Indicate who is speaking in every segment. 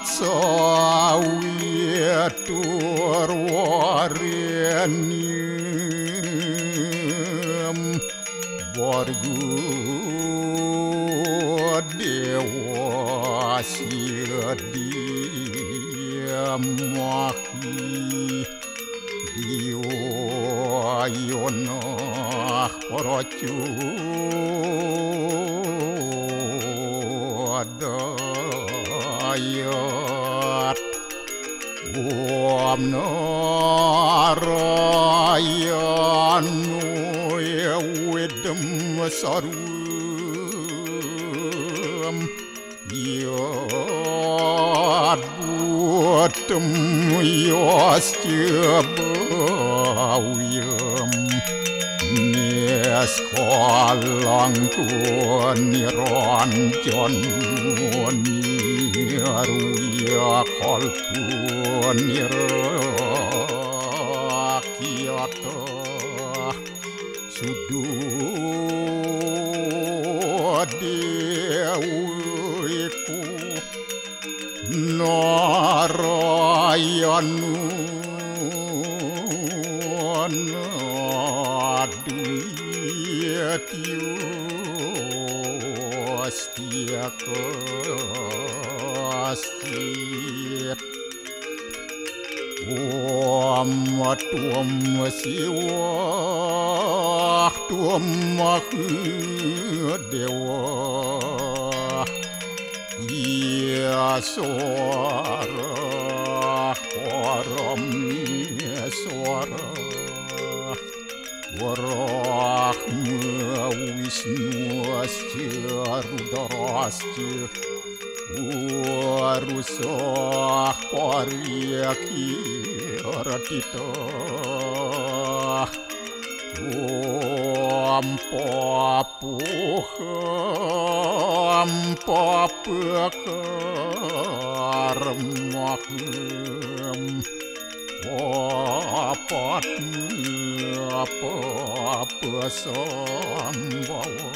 Speaker 1: sawit turwarenim wargu dewa sidiamahi diwayona paracu adayat Om Narayanu Yawidam Sarum Yad Buatam Yastyabawiyam Neskalang Niranjan Niruya Kalku Nirakyata Sududewiku Narayanu Naduyatyu Astiakastit Om Tuam Siwa Tuam Dewa Yaswara Param Yaswara Warahma Wisnu Asya Rudrasya Warusah Paryaki Ratita Om Papuham Papakarmaham Papatnya Papasambhawa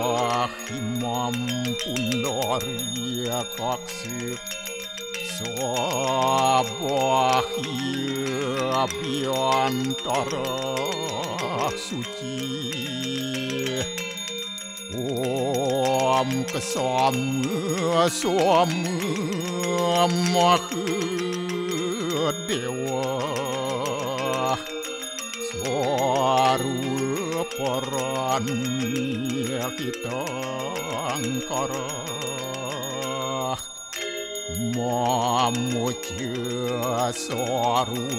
Speaker 1: Rahimam Pundarya Kaksir Sabahya Biantara Suci Om Kesama Sama Mahadewa Swaru Paranya kita angkara Mamuja Swaru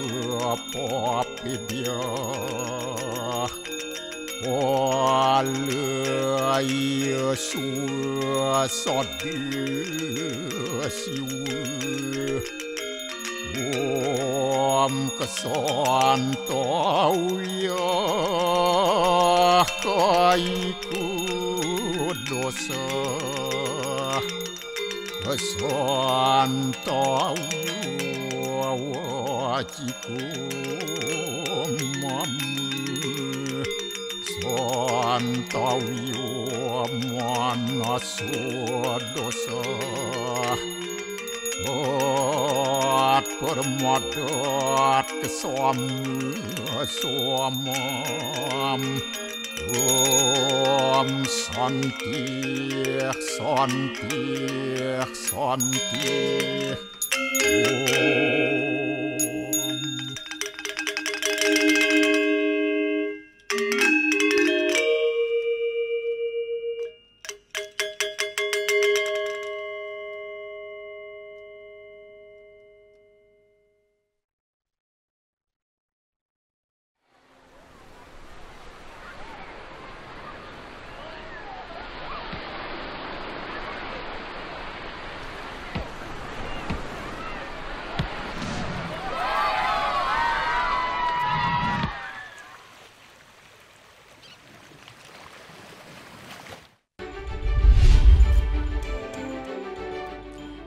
Speaker 1: Papidya Walaya Suasadya Siwa Om Kesantauya Kaiku Dosa Kesantauya Wajiku Mamu Santauya Manaswa Dosa At permadat kesamam Om Santi Santi Santi Om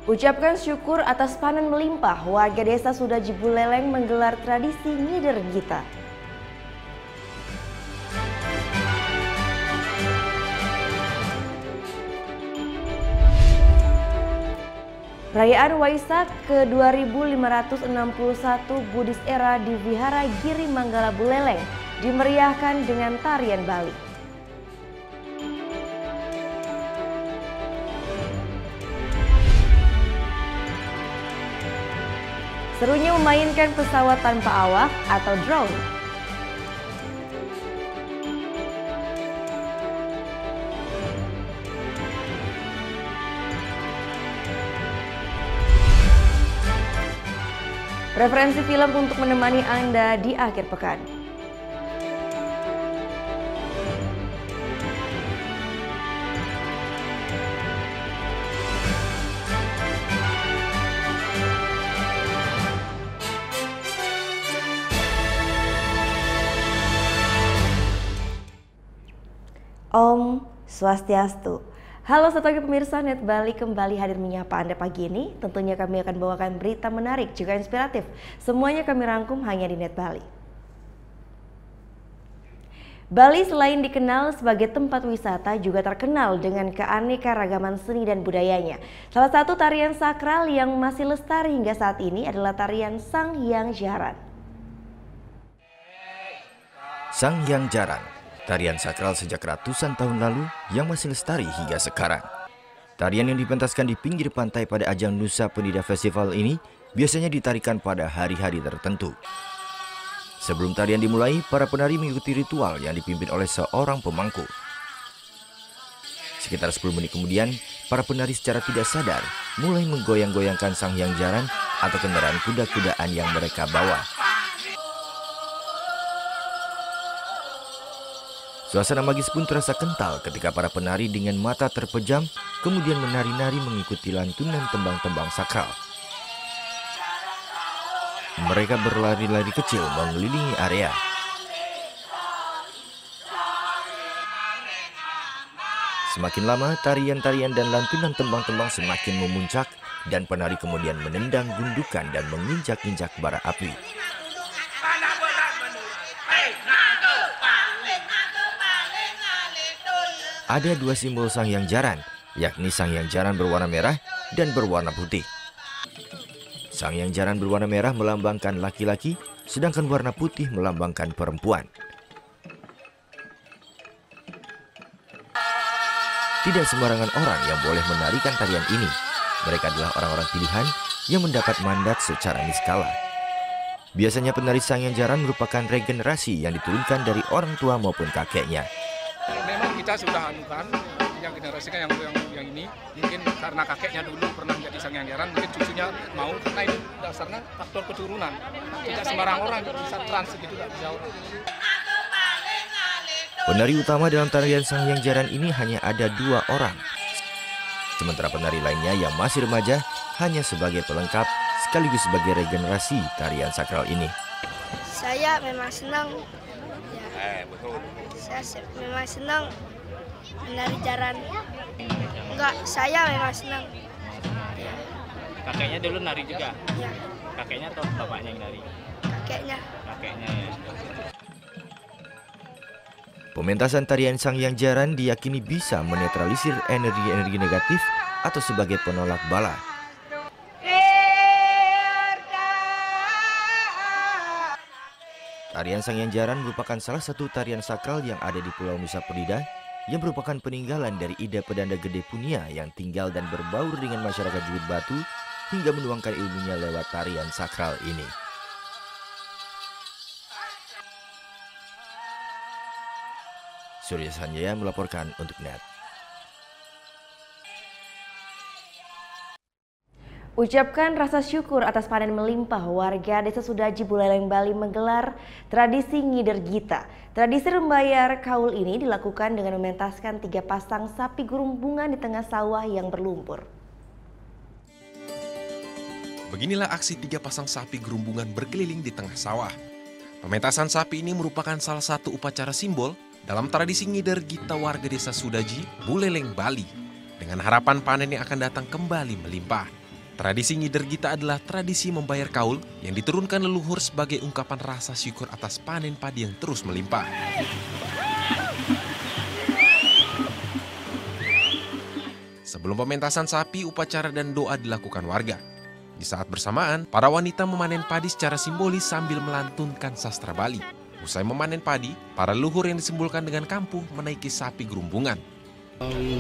Speaker 2: Ucapkan syukur atas panen melimpah, warga desa Sudaji Buleleng menggelar tradisi ngider gita. Perayaan Waisak ke-2561 Buddhist Era di Vihara Giri Manggala Buleleng dimeriahkan dengan tarian Bali. Serunya memainkan pesawat tanpa awak atau drone. Referensi film untuk menemani Anda di akhir pekan. Om Swastiastu. Halo satu pemirsa Net Bali, kembali hadir menyapa Anda pagi ini. Tentunya kami akan bawakan berita menarik juga inspiratif. Semuanya kami rangkum hanya di Net Bali. Bali selain dikenal sebagai tempat wisata juga terkenal dengan keanekaragaman seni dan budayanya. Salah satu tarian sakral yang masih lestari hingga saat ini adalah tarian Sanghyang Jaran.
Speaker 3: Sanghyang Jaran, tarian sakral sejak ratusan tahun lalu yang masih lestari hingga sekarang. Tarian yang dipentaskan di pinggir pantai pada ajang Nusa Penida Festival ini biasanya ditarikan pada hari-hari tertentu. Sebelum tarian dimulai, para penari mengikuti ritual yang dipimpin oleh seorang pemangku. Sekitar 10 menit kemudian, para penari secara tidak sadar mulai menggoyang-goyangkan Sanghyang Jaran atau kendaraan kuda-kudaan yang mereka bawa. Suasana magis pun terasa kental ketika para penari dengan mata terpejam kemudian menari-nari mengikuti lantunan tembang-tembang sakral. Mereka berlari-lari kecil mengelilingi area. Semakin lama, tarian-tarian dan lantunan tembang-tembang semakin memuncak dan penari kemudian menendang gundukan dan menginjak-injak bara api. Ada dua simbol Sanghyang Jaran, yakni Sanghyang Jaran berwarna merah dan berwarna putih. Sanghyang Jaran berwarna merah melambangkan laki-laki, sedangkan warna putih melambangkan perempuan. Tidak sembarangan orang yang boleh menarikan tarian ini. Mereka adalah orang-orang pilihan yang mendapat mandat secara niskala. Biasanya penari Sanghyang Jaran merupakan regenerasi yang diturunkan dari orang tua maupun kakeknya.
Speaker 4: Memang kita sudah anukan yang generasikan yang ini mungkin karena kakeknya dulu pernah jadi Sanghyang Jaran, mungkin cucunya mau karena itu dasarnya faktor keturunan. Tidak sembarang orang bisa trans gitu, tidak bisa orang.
Speaker 3: Penari utama dalam tarian Sanghyang Jaran ini hanya ada 2 orang. Sementara penari lainnya yang masih remaja hanya sebagai pelengkap sekaligus sebagai regenerasi tarian sakral ini.
Speaker 5: Saya memang senang. Saya memang senang menari jaran. Enggak, saya memang senang.
Speaker 6: Kakeknya dulu nari juga?
Speaker 5: Ya.
Speaker 6: Kakeknya atau bapaknya yang nari?
Speaker 5: Kakeknya.
Speaker 6: Kakeknya ya.
Speaker 3: Pementasan tarian Sanghyang Jaran diyakini bisa menetralisir energi-energi negatif atau sebagai penolak bala. Tarian Sanghyang Jaran merupakan salah satu tarian sakral yang ada di Pulau Nusa Penida yang merupakan peninggalan dari Ida Pedanda Gede Punia yang tinggal dan berbaur dengan masyarakat Juit Batu hingga menuangkan ilmunya lewat tarian sakral ini. Surya Sanjaya melaporkan untuk NET.
Speaker 2: Ucapkan rasa syukur atas panen melimpah, warga Desa Sudaji Buleleng Bali menggelar tradisi ngider gita. Tradisi membayar kaul ini dilakukan dengan mementaskan 3 pasang sapi gurumbungan di tengah sawah yang berlumpur.
Speaker 7: Beginilah aksi 3 pasang sapi gerumbungan berkeliling di tengah sawah. Pementasan sapi ini merupakan salah satu upacara simbol dalam tradisi ngider gita warga Desa Sudaji Buleleng Bali dengan harapan panen yang akan datang kembali melimpah. Tradisi ngider gita adalah tradisi membayar kaul yang diturunkan leluhur sebagai ungkapan rasa syukur atas panen padi yang terus melimpah. Sebelum pementasan sapi, upacara dan doa dilakukan warga. Di saat bersamaan, para wanita memanen padi secara simbolis sambil melantunkan sastra Bali. Usai memanen padi, para leluhur yang disimbolkan dengan kampuh menaiki sapi gerumbungan.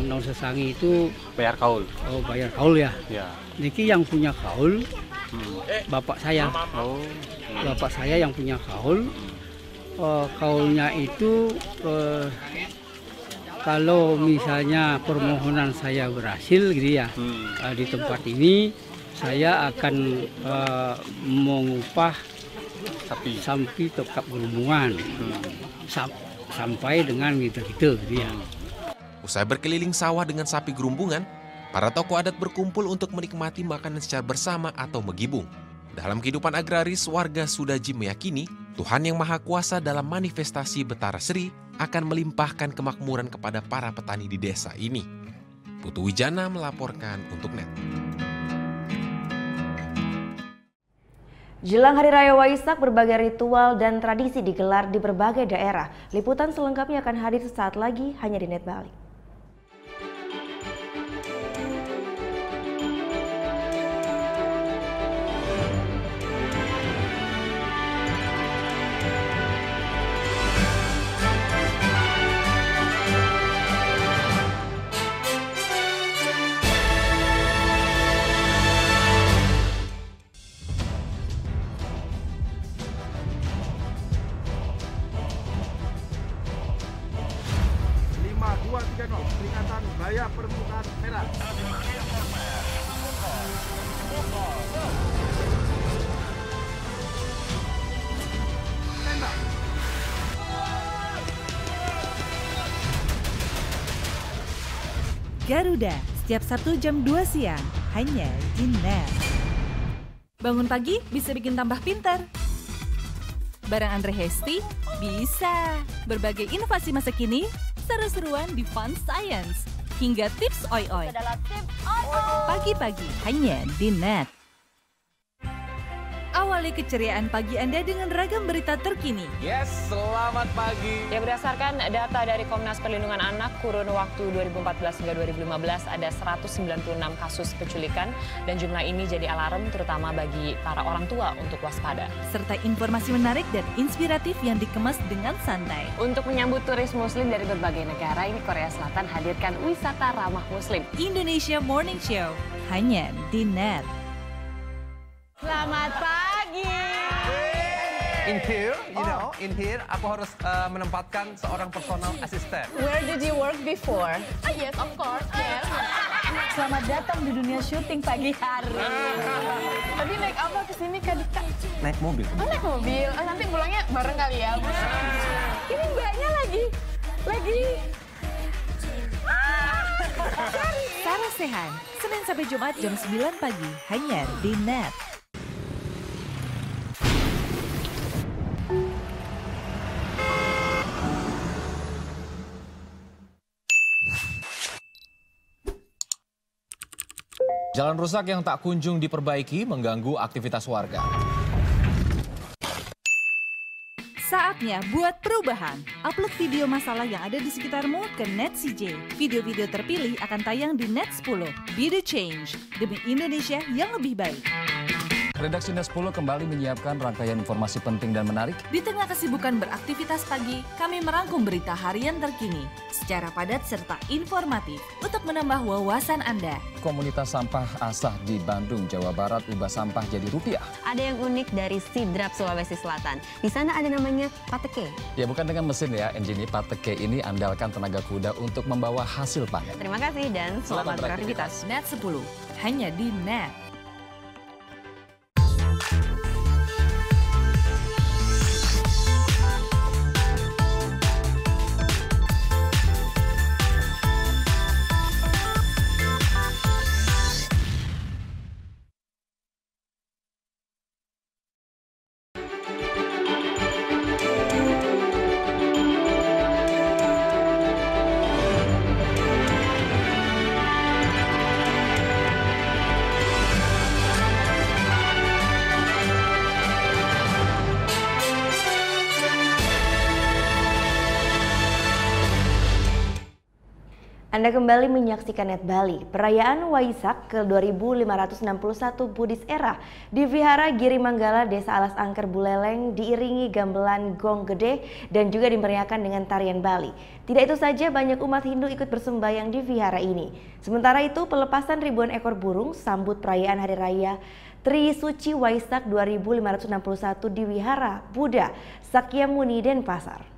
Speaker 8: Nong Sesangi itu
Speaker 6: Bayar kaul.
Speaker 8: oh bayar kaul ya.
Speaker 6: Ya.
Speaker 8: Niki yang punya kaul, bapak saya.
Speaker 6: Oh.
Speaker 8: Bapak saya yang punya kaul. Kaulnya itu kalau misalnya permohonan saya berhasil gitu ya, di tempat ini saya akan mengupah sapi tetap gerumbungan sampai dengan gitu ya.
Speaker 7: Usai berkeliling sawah dengan sapi gerumbungan, para tokoh adat berkumpul untuk menikmati makanan secara bersama atau megibung. Dalam kehidupan agraris, warga Sudaji meyakini Tuhan Yang Maha Kuasa dalam manifestasi Betara Sri akan melimpahkan kemakmuran kepada para petani di desa ini. Putu Wijana melaporkan untuk NET.
Speaker 2: Jelang Hari Raya Waisak, berbagai ritual dan tradisi digelar di berbagai daerah. Liputan selengkapnya akan hadir sesaat lagi hanya di NET Bali.
Speaker 9: Peringatan Bahaya Permukaan Merah.
Speaker 10: Garuda, setiap Sabtu jam 2 siang, hanya di NET. Bangun pagi bisa bikin tambah pintar. Bareng Andre Hesti, bisa. Berbagai inovasi masa kini, seru-seruan di Fun Science, hingga tips oi-oi. Pagi-pagi hanya di NET. Awali keceriaan pagi Anda dengan ragam berita terkini.
Speaker 11: Yes, selamat pagi. Ya, berdasarkan data dari Komnas Perlindungan Anak, kurun waktu 2014 hingga 2015 ada 196 kasus penculikan dan jumlah ini jadi alarm terutama bagi para orang tua untuk waspada.
Speaker 10: Serta informasi menarik dan inspiratif yang dikemas dengan santai.
Speaker 11: Untuk menyambut turis muslim dari berbagai negara, ini Korea Selatan hadirkan wisata ramah muslim.
Speaker 10: Indonesia Morning Show, hanya di NET.
Speaker 11: Selamat pagi.
Speaker 9: In here, aku harus menempatkan seorang personal assistant.
Speaker 11: Where did you work before? Yes, of course. Yes.
Speaker 10: Selamat datang di dunia syuting pagi hari.
Speaker 11: Tadi naik apa ke sini Kak Dika?
Speaker 9: Naik mobil.
Speaker 11: Oh, naik mobil. Oh, nanti pulangnya bareng kali ya. Ini mbaknya lagi.
Speaker 10: Sarah Sehan, Senin sampai Jumat jam 9 pagi, hanya di NET.
Speaker 12: Jalan rusak yang tak kunjung diperbaiki mengganggu aktivitas warga.
Speaker 10: Saatnya buat perubahan. Upload video masalah yang ada di sekitarmu ke NET CJ. Video-video terpilih akan tayang di NET 10. Be the change demi Indonesia yang lebih baik.
Speaker 12: Redaksi NET 10 kembali menyiapkan rangkaian informasi penting dan menarik.
Speaker 10: Di tengah kesibukan beraktivitas pagi, kami merangkum berita harian terkini secara padat serta informatif untuk menambah wawasan Anda.
Speaker 12: Komunitas sampah Asah di Bandung, Jawa Barat ubah sampah jadi rupiah.
Speaker 11: Ada yang unik dari Sidrap, Sulawesi Selatan. Di sana ada namanya pateke.
Speaker 12: Ya, bukan dengan mesin ya, engine pateke ini andalkan tenaga kuda untuk membawa hasil panen.
Speaker 11: Terima kasih dan selamat beraktivitas.
Speaker 10: NET 10, hanya di NET.
Speaker 2: Anda kembali menyaksikan Net Bali. Perayaan Waisak ke-2561 Buddhist Era di Vihara Giri Manggala, Desa Alas Angker, Buleleng diiringi gamelan gong gede dan juga dimeriahkan dengan tarian Bali. Tidak itu saja, banyak umat Hindu ikut bersembahyang di vihara ini. Sementara itu, pelepasan ribuan ekor burung sambut perayaan Hari Raya Tri Suci Waisak 2561 di Wihara Buddha Sakyamuni, Denpasar.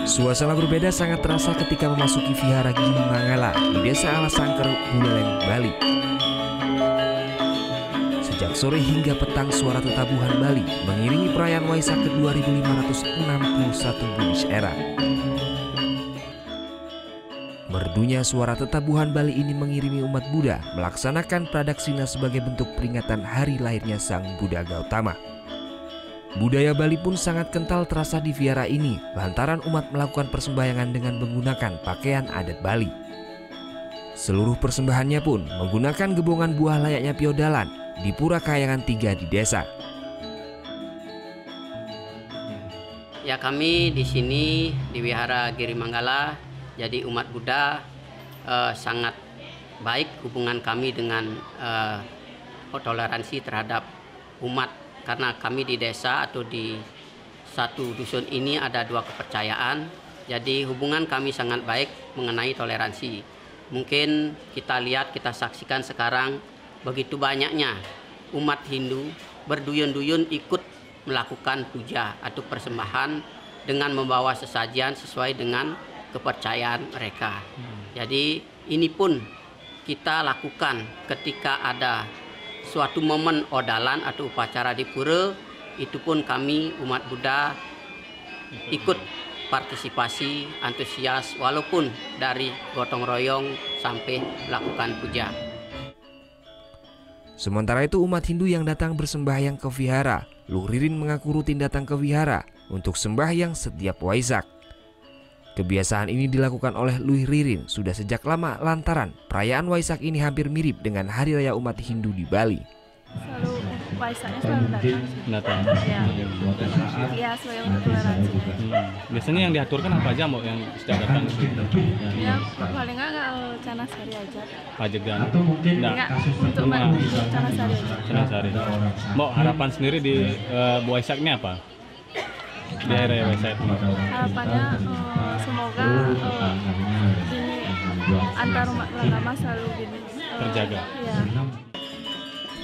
Speaker 13: Suasana berbeda sangat terasa ketika memasuki Vihara Giri Manggala di Desa Alas Angker, Buleleng, Bali. Sejak sore hingga petang, suara tetabuhan Bali mengiringi perayaan Waisak ke-2561 Buddhist Era. Merdunya suara tetabuhan Bali ini mengiringi umat Buddha melaksanakan pradaksina sebagai bentuk peringatan hari lahirnya Sang Buddha Gautama. Budaya Bali pun sangat kental terasa di vihara ini lantaran umat melakukan persembahyangan dengan menggunakan pakaian adat Bali. Seluruh persembahannya pun menggunakan gebongan buah layaknya piodalan di Pura Kahyangan 3 di desa.
Speaker 14: Ya, kami di sini di Wihara Giri Manggala, jadi umat Buddha sangat baik hubungan kami dengan toleransi terhadap umat. Karena kami di desa atau di satu dusun ini ada dua kepercayaan, jadi hubungan kami sangat baik mengenai toleransi. Mungkin kita lihat, kita saksikan sekarang begitu banyaknya umat Hindu berduyun-duyun ikut melakukan puja atau persembahan dengan membawa sesajian sesuai dengan kepercayaan mereka. Jadi ini pun kita lakukan ketika ada suatu momen odalan atau upacara di pura, itu pun kami umat Buddha ikut partisipasi antusias walaupun dari gotong royong sampai melakukan puja.
Speaker 13: Sementara itu umat Hindu yang datang bersembahyang ke vihara, Luh Ririn mengaku rutin datang ke vihara untuk sembahyang setiap Waisak. Kebiasaan ini dilakukan oleh Luh Ririn sudah sejak lama lantaran perayaan Waisak ini hampir mirip dengan Hari Raya umat Hindu di Bali.
Speaker 15: Selalu Waisaknya selalu datang.
Speaker 16: Ya,
Speaker 15: ya sesuai untuk toleransi.
Speaker 16: Biasanya yang diaturkan apa aja Mbak yang setiap datang?
Speaker 15: Ya paling nggak Canas Hari aja.
Speaker 16: Pajegan.
Speaker 15: Enggak, untuk Canas Hari aja.
Speaker 16: Canas Hari. Mbak, harapan sendiri di Waisak ini apa? Di Hari Raya Waisak.
Speaker 15: Harapannya semoga ini antar umat beragama selalu gini
Speaker 16: terjaga.
Speaker 15: Ya.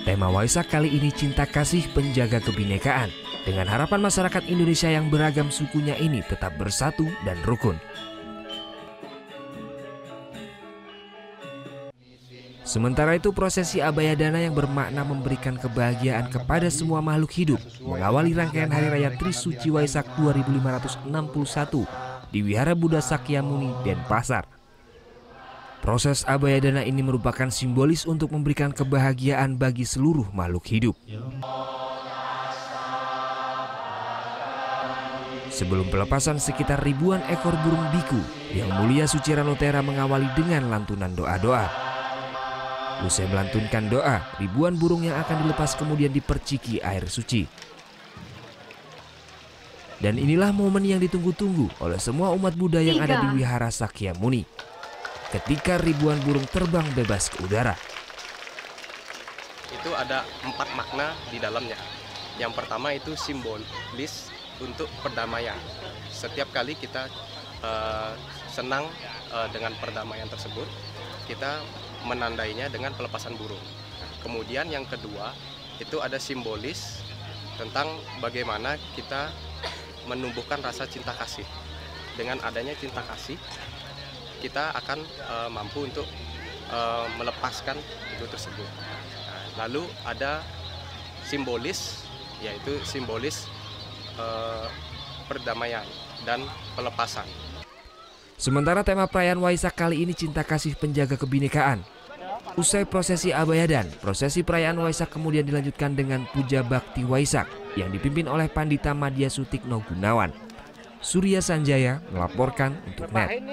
Speaker 13: Tema Waisak kali ini cinta kasih penjaga kebinekaan, dengan harapan masyarakat Indonesia yang beragam sukunya ini tetap bersatu dan rukun. Sementara itu, prosesi Abayadana yang bermakna memberikan kebahagiaan kepada semua makhluk hidup mengawali rangkaian Hari Raya Tri Suci Waisak 2561 di Wihara Buddha Sakyamuni, Denpasar. Proses Abayadana ini merupakan simbolis untuk memberikan kebahagiaan bagi seluruh makhluk hidup. Sebelum pelepasan, sekitar ribuan ekor burung biku yang mulia Suci Ranotera mengawali dengan lantunan doa-doa. Usai melantunkan doa, ribuan burung yang akan dilepas kemudian diperciki air suci. Dan inilah momen yang ditunggu-tunggu oleh semua umat Buddha yang ada di Wihara Sakyamuni, ketika ribuan burung terbang bebas ke udara.
Speaker 17: Itu ada 4 makna di dalamnya. Yang pertama itu simbolis untuk perdamaian. Setiap kali kita senang dengan perdamaian tersebut, kita menandainya dengan pelepasan burung. Kemudian yang kedua itu ada simbolis tentang bagaimana kita menumbuhkan rasa cinta kasih. Dengan adanya cinta kasih, kita akan mampu untuk melepaskan itu tersebut. Nah, lalu ada simbolis, yaitu simbolis perdamaian dan pelepasan.
Speaker 13: Sementara tema perayaan Waisak kali ini cinta kasih penjaga kebinekaan. Usai prosesi Abayadan, prosesi perayaan Waisak kemudian dilanjutkan dengan puja bakti Waisak yang dipimpin oleh Pandita Madya Sutikno Gunawan. Surya Sanjaya melaporkan untuk NET.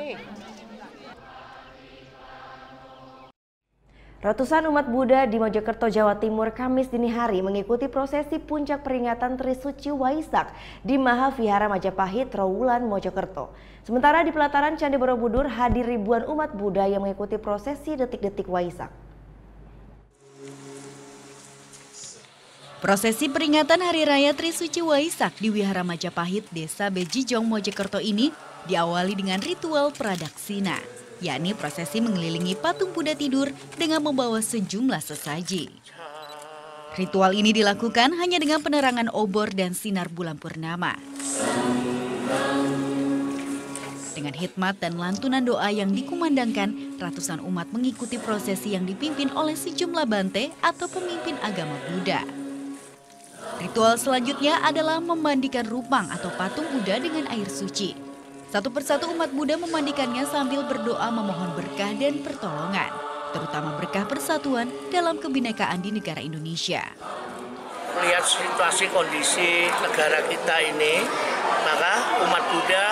Speaker 2: Ratusan umat Buddha di Mojokerto, Jawa Timur, Kamis dini hari mengikuti prosesi puncak peringatan Trisuci Waisak di Mahavihara Majapahit, Trowulan, Mojokerto. Sementara di pelataran Candi Borobudur hadir ribuan umat Buddha yang mengikuti prosesi detik-detik Waisak.
Speaker 18: Prosesi peringatan Hari Raya Trisuci Waisak di Wihara Majapahit, Desa Bejijong, Mojokerto ini diawali dengan ritual pradaksina, yakni prosesi mengelilingi patung Buddha tidur dengan membawa sejumlah sesaji. Ritual ini dilakukan hanya dengan penerangan obor dan sinar bulan purnama. Dengan hikmat dan lantunan doa yang dikumandangkan, ratusan umat mengikuti prosesi yang dipimpin oleh sejumlah bante atau pemimpin agama Buddha. Ritual selanjutnya adalah memandikan rupang atau patung Buddha dengan air suci. Satu persatu umat Buddha memandikannya sambil berdoa memohon berkah dan pertolongan, terutama berkah persatuan dalam kebinekaan di negara Indonesia.
Speaker 19: Melihat situasi kondisi negara kita ini, maka umat Buddha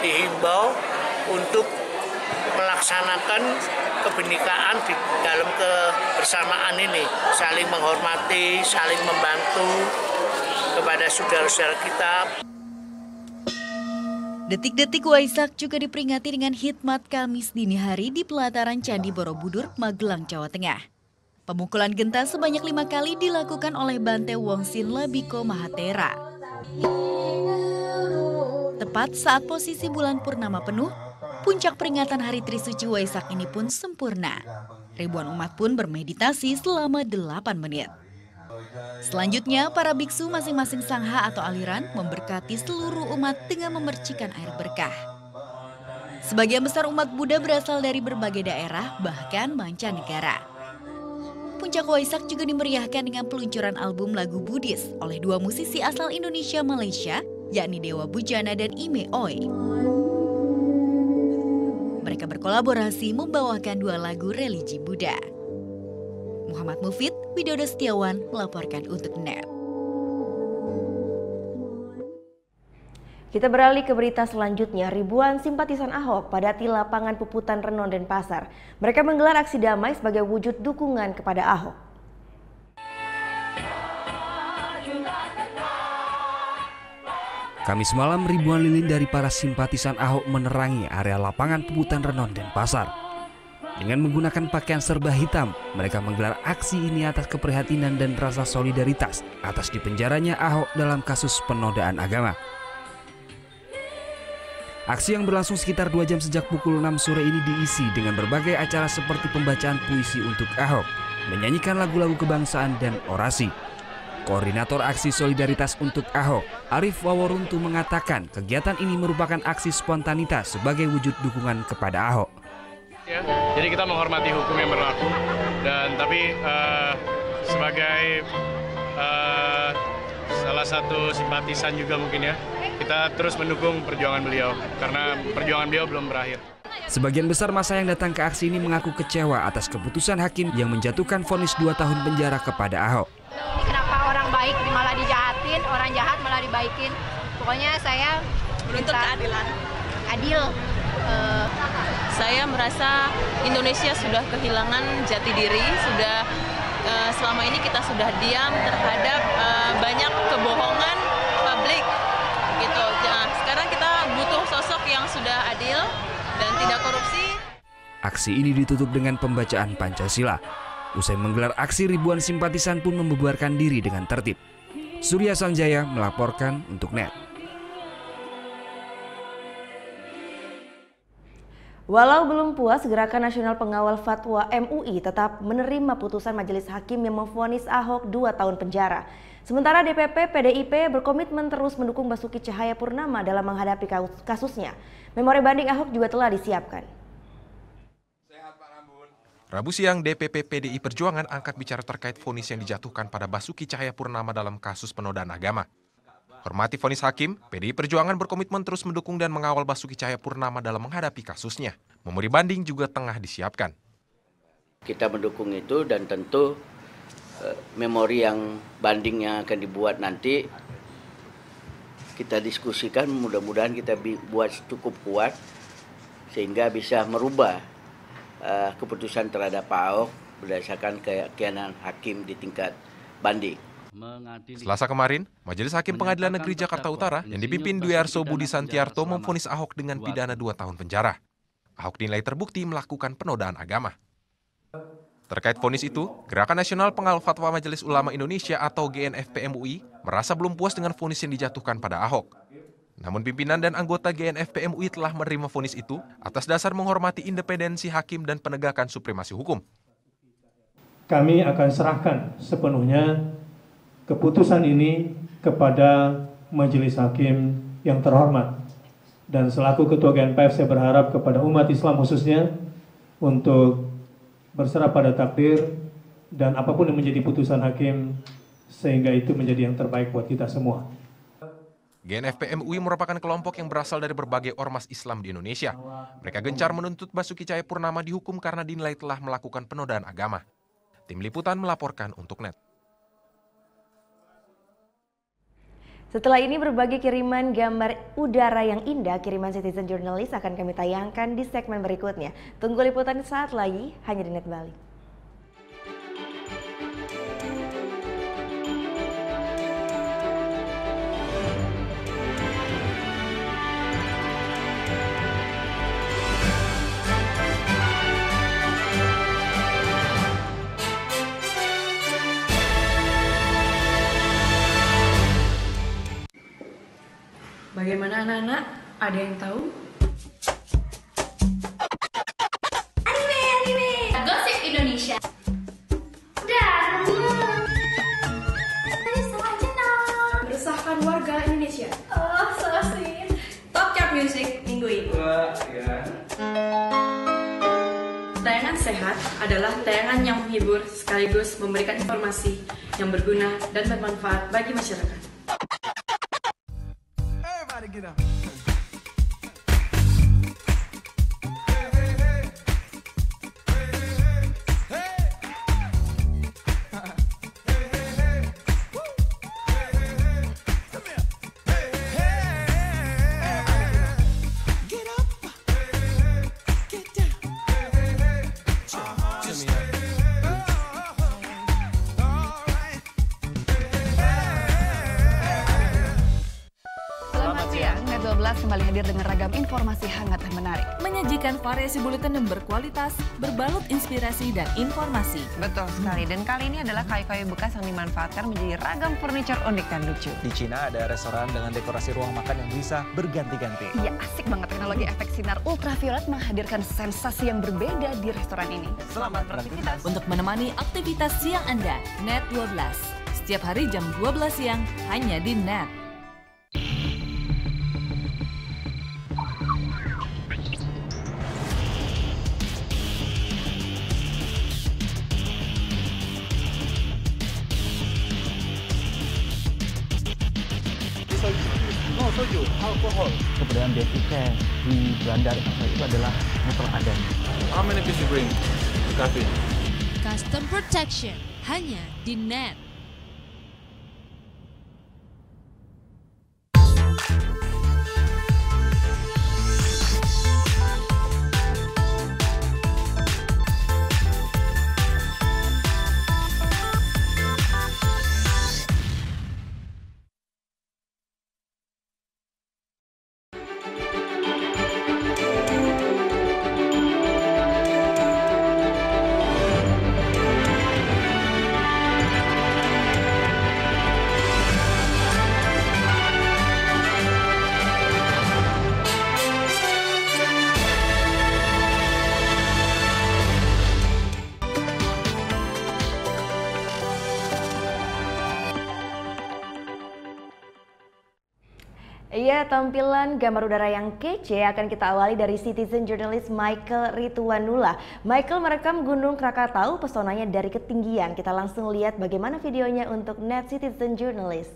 Speaker 19: dihimbau untuk melaksanakan kebinekaan di dalam kebersamaan ini, saling menghormati, saling membantu kepada saudara-saudara kita.
Speaker 18: Detik-detik Waisak juga diperingati dengan hikmat Kamis dini hari di pelataran Candi Borobudur, Magelang, Jawa Tengah. Pemukulan genta sebanyak 5 kali dilakukan oleh Bante Wongsin Labiko Mahatera. Tepat saat posisi bulan purnama penuh, puncak peringatan Hari Trisuci Waisak ini pun sempurna. Ribuan umat pun bermeditasi selama 8 menit. Selanjutnya, para biksu masing-masing sangha atau aliran memberkati seluruh umat dengan memercikan air berkah. Sebagian besar umat Buddha berasal dari berbagai daerah, bahkan mancanegara. Puncak Waisak juga dimeriahkan dengan peluncuran album lagu Buddhis oleh 2 musisi asal Indonesia Malaysia, yakni Dewa Bujana dan Ime Oi. Mereka berkolaborasi membawakan 2 lagu religi Buddha. Muhammad Mufid, Widodo Setiawan melaporkan untuk NET.
Speaker 2: Kita beralih ke berita selanjutnya. Ribuan simpatisan Ahok padati lapangan Puputan Renon Denpasar. Mereka menggelar aksi damai sebagai wujud dukungan kepada Ahok.
Speaker 13: Kamis malam, ribuan lilin dari para simpatisan Ahok menerangi area lapangan Puputan Renon Denpasar. Dengan menggunakan pakaian serba hitam, mereka menggelar aksi ini atas keprihatinan dan rasa solidaritas atas dipenjaranya Ahok dalam kasus penodaan agama. Aksi yang berlangsung sekitar 2 jam sejak pukul 6 sore ini diisi dengan berbagai acara seperti pembacaan puisi untuk Ahok, menyanyikan lagu-lagu kebangsaan dan orasi. Koordinator aksi solidaritas untuk Ahok, Arif Waworuntu, mengatakan kegiatan ini merupakan aksi spontanitas sebagai wujud dukungan kepada Ahok.
Speaker 20: Ya, jadi kita menghormati hukum yang berlaku, dan tapi sebagai salah satu simpatisan juga mungkin ya, kita terus mendukung perjuangan beliau karena perjuangan beliau belum berakhir.
Speaker 13: Sebagian besar massa yang datang ke aksi ini mengaku kecewa atas keputusan hakim yang menjatuhkan vonis 2 tahun penjara kepada Ahok.
Speaker 21: Kenapa orang baik malah dijahatin, orang jahat malah dibaikin? Pokoknya saya menuntut keadilan. Adil.
Speaker 22: Saya merasa Indonesia sudah kehilangan jati diri, selama ini kita sudah diam terhadap banyak kebohongan publik, gitu. Nah, sekarang kita butuh sosok yang sudah adil dan tidak korupsi.
Speaker 13: Aksi ini ditutup dengan pembacaan Pancasila. Usai menggelar aksi, ribuan simpatisan pun membubarkan diri dengan tertib. Surya Sanjaya melaporkan untuk NET.
Speaker 2: Walau belum puas, Gerakan Nasional Pengawal Fatwa MUI tetap menerima putusan majelis hakim yang memvonis Ahok 2 tahun penjara. Sementara DPP PDIP berkomitmen terus mendukung Basuki Cahayapurnama dalam menghadapi kasusnya. Memori banding Ahok juga telah disiapkan.
Speaker 7: Rabu siang, DPP PDI Perjuangan angkat bicara terkait vonis yang dijatuhkan pada Basuki Cahayapurnama dalam kasus penodaan agama. Hormati vonis hakim, PDI Perjuangan berkomitmen terus mendukung dan mengawal Basuki Cahayapurnama dalam menghadapi kasusnya. Memori banding juga tengah disiapkan.
Speaker 23: Kita mendukung itu dan tentu memori yang bandingnya akan dibuat nanti kita diskusikan, mudah-mudahan kita buat cukup kuat sehingga bisa merubah keputusan terhadap Pak Ahok berdasarkan keyakinan hakim di tingkat banding.
Speaker 7: Selasa kemarin, Majelis Hakim Pengadilan Negeri Jakarta Utara yang dipimpin Dwi Arso Budi Santiarto memvonis Ahok dengan pidana 2 tahun penjara. Ahok dinilai terbukti melakukan penodaan agama. Terkait vonis itu, Gerakan Nasional Pengawal Fatwa Majelis Ulama Indonesia atau GNFP MUI merasa belum puas dengan vonis yang dijatuhkan pada Ahok. Namun pimpinan dan anggota GNFP MUI telah menerima vonis itu atas dasar menghormati independensi hakim dan penegakan supremasi hukum.
Speaker 1: Kami akan serahkan sepenuhnya keputusan ini kepada Majelis Hakim yang terhormat. Dan selaku Ketua GNPF saya berharap kepada umat Islam khususnya untuk berserah pada takdir dan apapun yang menjadi putusan hakim sehingga itu menjadi yang terbaik buat kita semua.
Speaker 7: GNFP MUI merupakan kelompok yang berasal dari berbagai ormas Islam di Indonesia. Mereka gencar menuntut Basuki Cahayapurnama dihukum karena dinilai telah melakukan penodaan agama. Tim Liputan melaporkan untuk NET.
Speaker 2: Setelah ini berbagai kiriman gambar udara yang indah, kiriman Citizen Journalist akan kami tayangkan di segmen berikutnya. Tunggu liputan saat lagi, hanya di Net Bali.
Speaker 4: Bagaimana anak-anak? Ada yang tahu?
Speaker 5: Anime! Gosip Indonesia. Udah.
Speaker 4: Meresahkan warga Indonesia.
Speaker 5: Oh, so sweet.
Speaker 4: Top Chart Music minggu ini. Tayangan sehat adalah tayangan yang menghibur sekaligus memberikan informasi yang berguna dan bermanfaat bagi masyarakat.
Speaker 24: Get up.
Speaker 25: Kembali hadir dengan ragam informasi hangat dan menarik.
Speaker 10: Menyajikan variasi buletin yang berkualitas, berbalut inspirasi dan informasi.
Speaker 25: Betul sekali, dan kali ini adalah kayu-kayu bekas yang dimanfaatkan menjadi ragam furniture unik dan lucu.
Speaker 26: Di Cina ada restoran dengan dekorasi ruang makan yang bisa berganti-ganti.
Speaker 25: Iya, asik banget. Teknologi efek sinar ultraviolet menghadirkan sensasi yang berbeda di restoran ini.
Speaker 26: Selamat beraktivitas.
Speaker 10: Untuk menemani aktivitas siang Anda, Net 12. Setiap hari jam 12 siang, hanya di Net.
Speaker 26: Soju, alkohol. Keberadaan biaya cukai di bandara itu adalah mutlak ada.
Speaker 20: How many pieces you bring? Coffee.
Speaker 27: Custom Protection hanya di Net.
Speaker 2: Iya, tampilan gambar udara yang kece akan kita awali dari Citizen Journalist Michael Ridwanullah. Michael merekam Gunung Krakatau, pesonanya dari ketinggian. Kita langsung lihat bagaimana videonya untuk Net Citizen Journalist.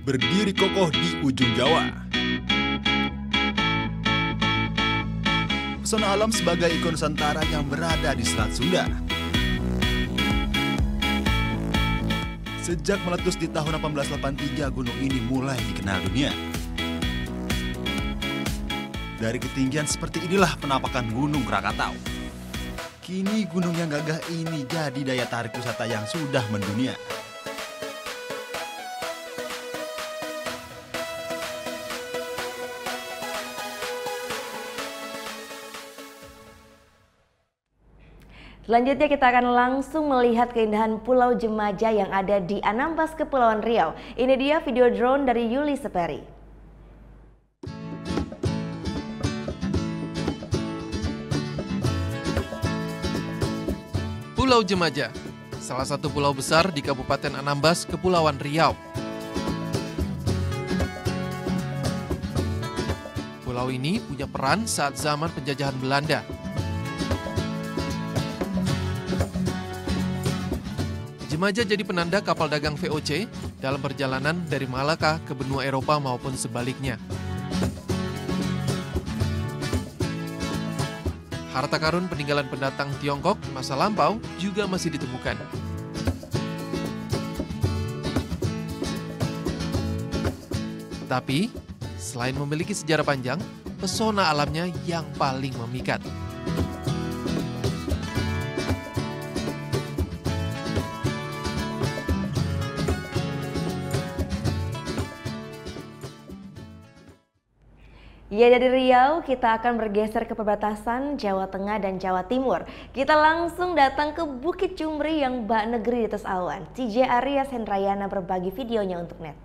Speaker 28: Berdiri kokoh di ujung Jawa. Pesona alam sebagai ikon Nusantara yang berada di Selat Sunda. Sejak meletus di tahun 1883, gunung ini mulai dikenal dunia. Dari ketinggian seperti inilah penampakan Gunung Krakatau. Kini gunung yang gagah ini jadi daya tarik wisata yang sudah mendunia.
Speaker 2: Selanjutnya kita akan langsung melihat keindahan Pulau Jemaja yang ada di Anambas, Kepulauan Riau. Ini dia video drone dari Yuli Seperi.
Speaker 7: Pulau Jemaja, salah satu pulau besar di Kabupaten Anambas, Kepulauan Riau. Pulau ini punya peran saat zaman penjajahan Belanda. Jemaja jadi penanda kapal dagang VOC dalam perjalanan dari Malaka ke benua Eropa maupun sebaliknya. Harta karun peninggalan pendatang Tiongkok masa lampau juga masih ditemukan. Tapi, selain memiliki sejarah panjang, pesona alamnya yang paling memikat.
Speaker 2: Ya, dari Riau kita akan bergeser ke perbatasan Jawa Tengah dan Jawa Timur. Kita langsung datang ke Bukit Cumbri yang bak negeri di atas awan. CJ Aryas Hendrayana berbagi videonya untuk net.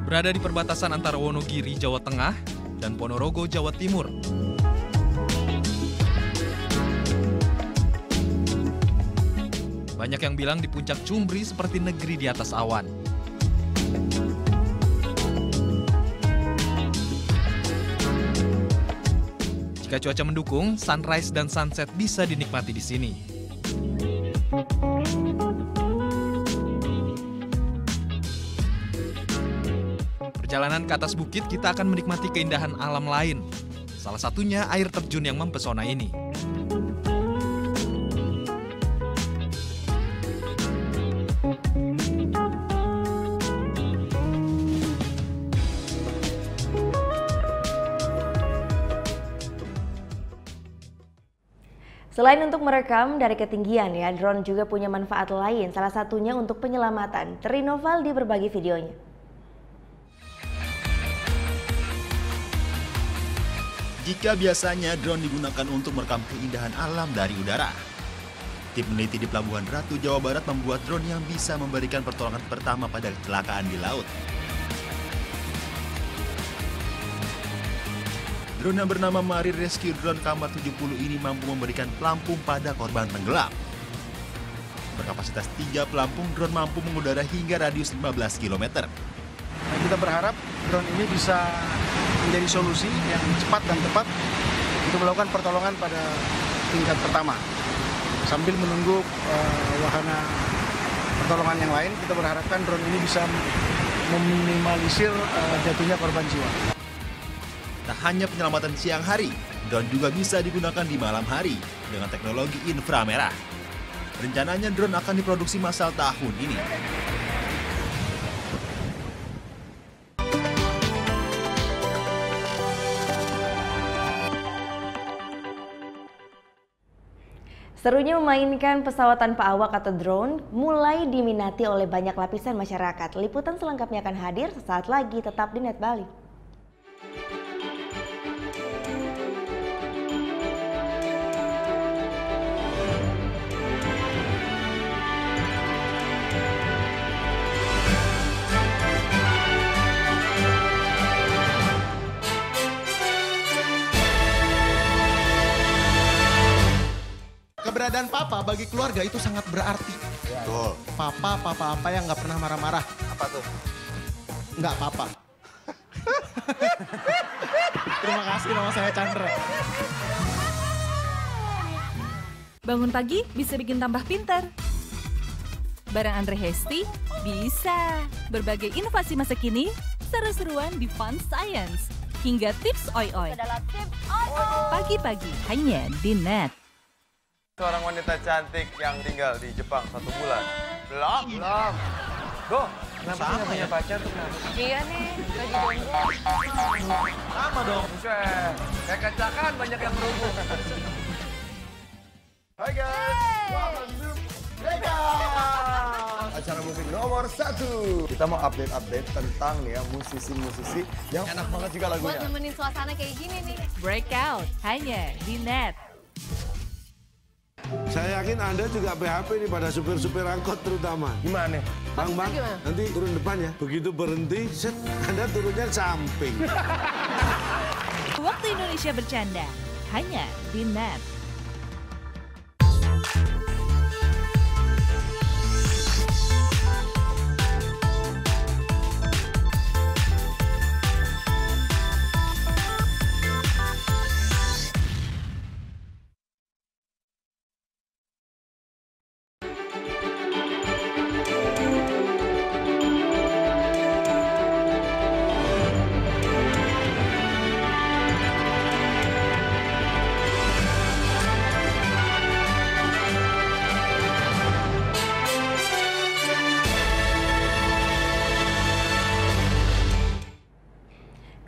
Speaker 3: Berada di perbatasan antara Wonogiri, Jawa Tengah dan Ponorogo, Jawa Timur. Banyak yang bilang di puncak Cumbri seperti negeri di atas awan. Jika cuaca mendukung, sunrise dan sunset bisa dinikmati di sini. Perjalanan ke atas bukit, kita akan menikmati keindahan alam lain. Salah satunya air terjun yang mempesona ini.
Speaker 2: Selain untuk merekam dari ketinggian ya, drone juga punya manfaat lain, salah satunya untuk penyelamatan. Trinovaldi berbagi videonya.
Speaker 28: Jika biasanya drone digunakan untuk merekam keindahan alam dari udara, tim peneliti di Pelabuhan Ratu, Jawa Barat membuat drone yang bisa memberikan pertolongan pertama pada kecelakaan di laut. Drone yang bernama Marine Rescue Drone Kamar 70 ini mampu memberikan pelampung pada korban tenggelam. Berkapasitas 3 pelampung, drone mampu mengudara hingga radius 15 km.
Speaker 6: Kita berharap drone ini bisa menjadi solusi yang cepat dan tepat untuk melakukan pertolongan pada tingkat pertama. Sambil menunggu wahana pertolongan yang lain, kita berharapkan drone ini bisa meminimalisir jatuhnya korban jiwa.
Speaker 28: Tak hanya penyelamatan siang hari, drone juga bisa digunakan di malam hari dengan teknologi inframerah. Rencananya drone akan diproduksi massal tahun ini.
Speaker 2: Serunya memainkan pesawat tanpa awak atau drone mulai diminati oleh banyak lapisan masyarakat. Liputan selengkapnya akan hadir sesaat lagi, tetap di Net Bali.
Speaker 8: Keberadaan papa bagi keluarga itu sangat berarti.
Speaker 28: Betul.
Speaker 8: Papa apa yang nggak pernah marah-marah.
Speaker 28: Apa tuh?
Speaker 8: Nggak papa. Terima kasih, nama saya Chandra.
Speaker 10: Bangun pagi bisa bikin tambah pintar. Bareng Andre Hesti bisa. Berbagai inovasi masa kini seru-seruan di Fun Science, hingga tips oi-oi. Pagi-pagi hanya di Net.
Speaker 9: Seorang wanita cantik yang tinggal di Jepang 1 bulan. Belum. Go, kenapa sih nggak punya pacar tuh?
Speaker 21: Iya nih, lagi jomblo.
Speaker 9: Sama dong. Buset, kayak kacakan banyak yang berhubung. Hai guys, welcome to Breakout, acara musik nomor 1. Kita mau update tentang nih ya musisi-musisi yang enak banget juga lagunya.
Speaker 21: Buat nemenin suasana kayak gini nih.
Speaker 10: Breakout hanya di Net.
Speaker 11: Saya yakin Anda juga PHP nih pada supir-supir angkot terutama.
Speaker 9: Gimana?
Speaker 11: Bang, nanti turun depan ya. Begitu berhenti, set, Anda turunnya samping.
Speaker 10: Waktu Indonesia bercanda hanya di Net.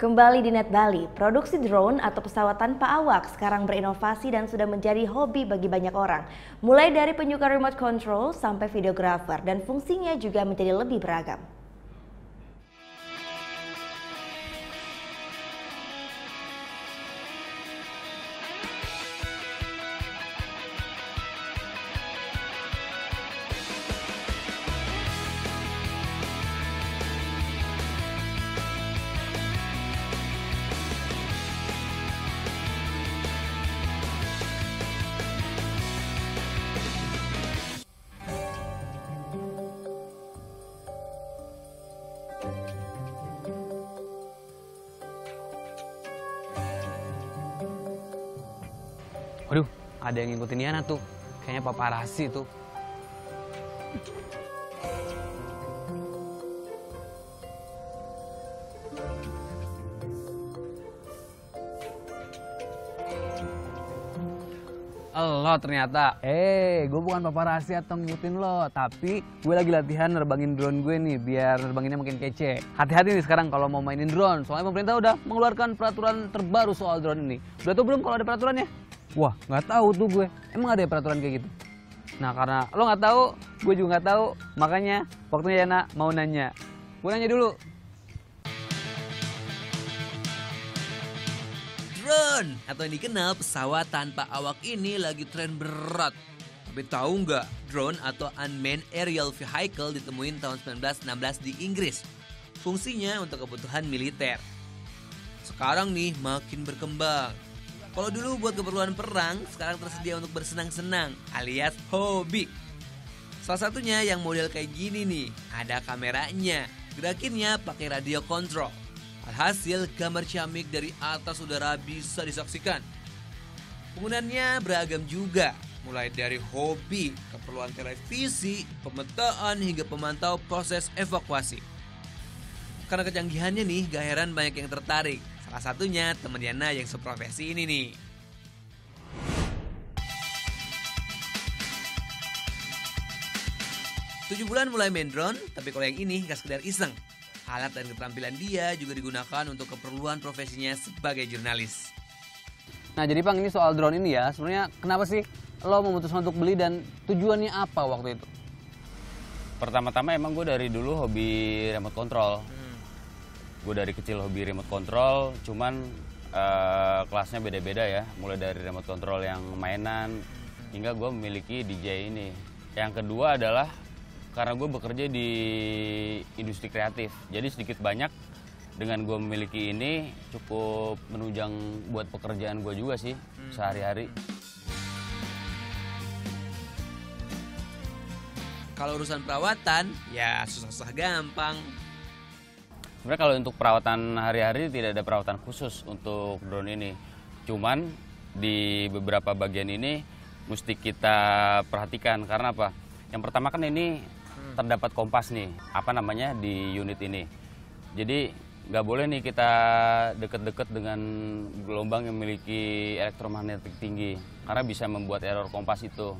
Speaker 2: Kembali di Net Bali, produksi drone atau pesawat tanpa awak sekarang berinovasi dan sudah menjadi hobi bagi banyak orang. Mulai dari penyuka remote control sampai videographer, dan fungsinya juga menjadi lebih beragam.
Speaker 12: Waduh, ada yang ngikutin Yana tuh. Kayaknya paparazzi tuh. Lo ternyata. Gue bukan paparazzi atau ngikutin lo, tapi gue lagi latihan nerbangin drone gue nih biar nerbanginnya makin kece. Hati-hati nih sekarang kalau mau mainin drone, soalnya pemerintah udah mengeluarkan peraturan terbaru soal drone ini. Udah tahu belum kalau ada peraturannya? Wah, nggak tahu tuh gue. Emang ada ya peraturan kayak gitu? Nah, karena lo nggak tahu, gue juga nggak tahu. Makanya waktunya Yana mau nanya. Gue nanya dulu.
Speaker 14: Drone atau yang dikenal pesawat tanpa awak ini lagi tren berat. Tapi tahu nggak, drone atau unmanned aerial vehicle ditemuin tahun 1916 di Inggris. Fungsinya untuk kebutuhan militer. Sekarang nih makin berkembang. Kalau dulu buat keperluan perang, sekarang tersedia untuk bersenang-senang alias hobi. Salah satunya yang model kayak gini nih, ada kameranya. Gerakinnya pakai radio control. Alhasil gambar ciamik dari atas udara bisa disaksikan. Penggunaannya beragam juga, mulai dari hobi, keperluan televisi, pemetaan hingga pemantau proses evakuasi. Karena kecanggihannya nih, gak heran banyak yang tertarik. Salah satunya teman Yana yang seprofesi ini nih. Tujuh bulan mulai main drone, tapi kalau yang ini gak sekedar iseng. Alat dan keterampilan dia juga digunakan untuk keperluan profesinya sebagai jurnalis.
Speaker 12: Nah jadi Bang, ini soal drone ini ya, sebenarnya kenapa sih lo memutuskan untuk beli dan tujuannya apa waktu itu?
Speaker 15: Pertama-tama emang gue dari dulu hobi remote control. Gue dari kecil hobi remote control, cuman kelasnya beda-beda ya. Mulai dari remote control yang mainan, hingga gue memiliki DJI ini. Yang kedua adalah karena gue bekerja di industri kreatif. Jadi sedikit banyak dengan gue memiliki ini cukup menunjang buat pekerjaan gue juga sih sehari-hari.
Speaker 14: Kalau urusan perawatan, ya susah-susah gampang.
Speaker 15: Sebenarnya kalau untuk perawatan hari-hari tidak ada perawatan khusus untuk drone ini. Cuman di beberapa bagian ini mesti kita perhatikan. Karena apa? Yang pertama kan ini terdapat kompas nih, di unit ini. Jadi nggak boleh nih kita deket-deket dengan gelombang yang memiliki elektromagnetik tinggi karena bisa membuat error kompas itu.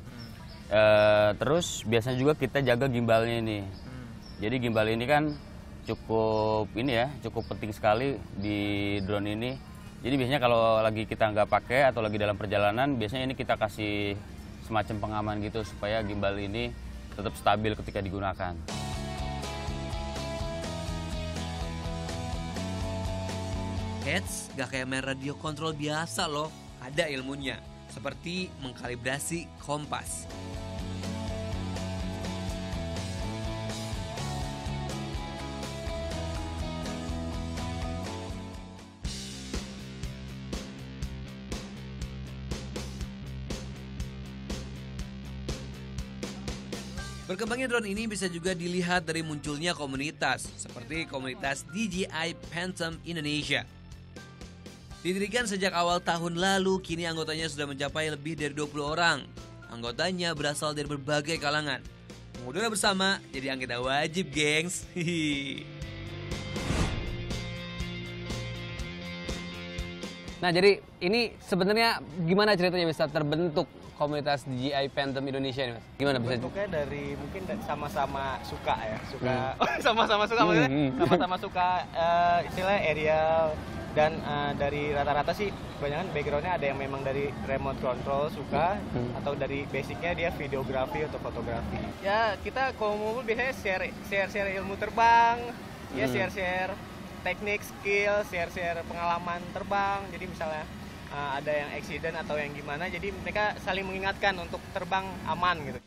Speaker 15: Terus biasanya juga kita jaga gimbalnya ini. Jadi gimbal ini kan cukup penting sekali di drone ini. Jadi biasanya kalau lagi kita nggak pakai atau lagi dalam perjalanan, biasanya ini kita kasih semacam pengaman gitu supaya gimbal ini tetap stabil ketika digunakan.
Speaker 14: Eits, gak kayak main radio kontrol biasa loh, ada ilmunya, seperti mengkalibrasi kompas. Berkembangnya drone ini bisa juga dilihat dari munculnya komunitas, seperti komunitas DJI Phantom Indonesia. Didirikan sejak awal tahun lalu, kini anggotanya sudah mencapai lebih dari 20 orang. Anggotanya berasal dari berbagai kalangan. Mengudara bersama jadi anggota wajib, gengs.
Speaker 12: Nah, jadi ini sebenarnya gimana ceritanya bisa terbentuk komunitas DJI Phantom Indonesia ini, Mas? Gimana bisa?
Speaker 13: Bentuknya dari mungkin sama-sama suka ya, sama-sama suka maksudnya, sama-sama suka istilah aerial. Dan dari rata-rata sih kebanyakan backgroundnya ada yang memang dari remote control suka atau dari basicnya dia videografi atau fotografi. Ya kita kalau ngumpul biasanya share ilmu terbang, ya share teknik, skill, share pengalaman terbang. Jadi misalnya ada yang accident atau yang gimana, jadi mereka saling mengingatkan untuk terbang aman gitu.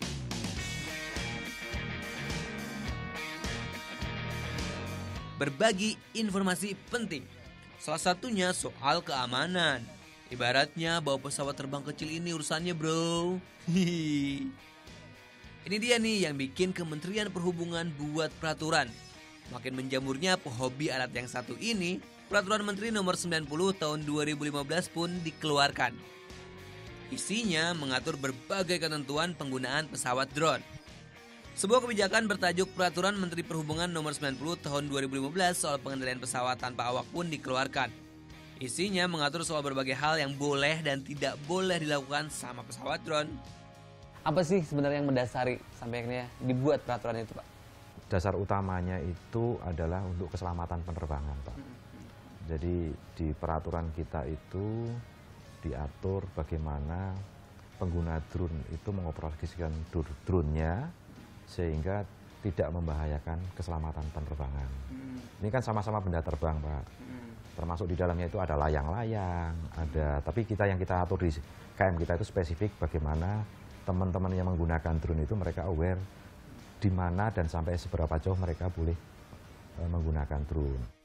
Speaker 14: Berbagi informasi penting. Salah satunya soal keamanan. Ibaratnya bawa pesawat terbang kecil ini urusannya, bro. Ini dia nih yang bikin Kementerian Perhubungan buat peraturan. Makin menjamurnya hobi alat yang satu ini, Peraturan Menteri Nomor 90 Tahun 2015 pun dikeluarkan. Isinya mengatur berbagai ketentuan penggunaan pesawat drone. Sebuah kebijakan bertajuk Peraturan Menteri Perhubungan Nomor 90 Tahun 2015 soal pengendalian pesawat tanpa awak pun dikeluarkan. Isinya mengatur soal berbagai hal yang boleh dan tidak boleh dilakukan sama pesawat drone.
Speaker 12: Apa sih sebenarnya yang mendasari sampai akhirnya dibuat peraturan itu, Pak?
Speaker 16: Dasar utamanya itu adalah untuk keselamatan penerbangan, Pak. Jadi di peraturan kita itu diatur bagaimana pengguna drone itu mengoperasikan drone-nya sehingga tidak membahayakan keselamatan penerbangan. Ini kan sama-sama benda terbang, Pak. Termasuk di dalamnya itu ada layang-layang, tapi yang kita atur di KM kita itu spesifik bagaimana teman-teman yang menggunakan drone itu mereka aware di mana dan sampai seberapa jauh mereka boleh menggunakan drone.